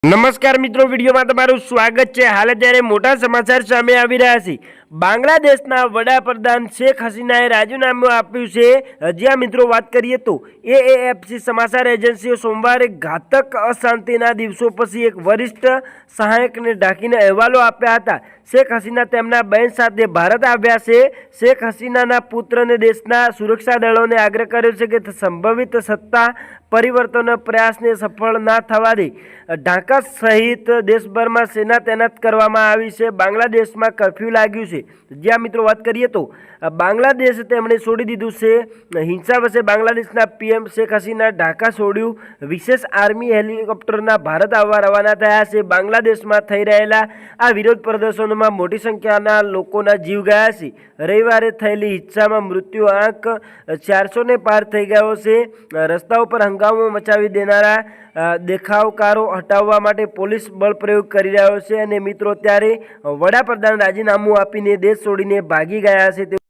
નમસ્કાર મિત્રો, વિડીયોમાં તમારું સ્વાગત છે। હાલ અત્યારે મોટા સમાચાર સામે આવી રહ્યા છે। બાંગ્લાદેશના વડાપ્રધાન શેખ હસીનાએ રાજીનામું આપ્યું છે। જ્યાં મિત્રો વાત કરીએ તો એએફપી સમાચાર એજન્સીએ સોમવારે ઘાતક અશાંતિના દિવસો પછી એક વરિષ્ઠ સહાયકને ઢાંકીને અહેવાલો આપ્યા હતા। શેખ હસીના તેમના બહેન સાથે ભારત આવ્યા છે। શેખ હસીનાના પુત્રને દેશના સુરક્ષા દળોને આગ્રહ કર્યો છે કે સંભવિત સત્તા પરિવર્તનના પ્રયાસને સફળ ના થવા દે। ઢાકા સહિત દેશભરમાં સેના તૈનાત કરવામાં આવી છે। બાંગ્લાદેશમાં કર્ફ્યુ લાગ્યું છે। જ્યાં મિત્રો વાત કરીએ તો બાંગ્લાદેશ તેમણે છોડી દીધું છે। હિંસા વચ્ચે બાંગ્લાદેશના પીએમ શેખ હસીના ઢાકા છોડ્યું। વિશેષ આર્મી હેલિકોપ્ટરના ભારત આવવા રવાના થયા છે। બાંગ્લાદેશમાં થઈ રહેલા આ વિરોધ પ્રદર્શનોમાં મોટી સંખ્યાના લોકોના જીવ ગયા છે। રવિવારે થયેલી હિંસામાં મૃત્યુ આંક 400ને પાર થઈ ગયો છે। રસ્તાઓ પર હંગામો મચાવી દેનારા દેખાવકારો હટાવવા માટે પોલીસ બળ પ્રયોગ કરી રહ્યો છે। અને મિત્રો ત્યારે વડાપ્રધાન રાજીનામું આપીને દેશ છોડીને ભાગી ગયા છે।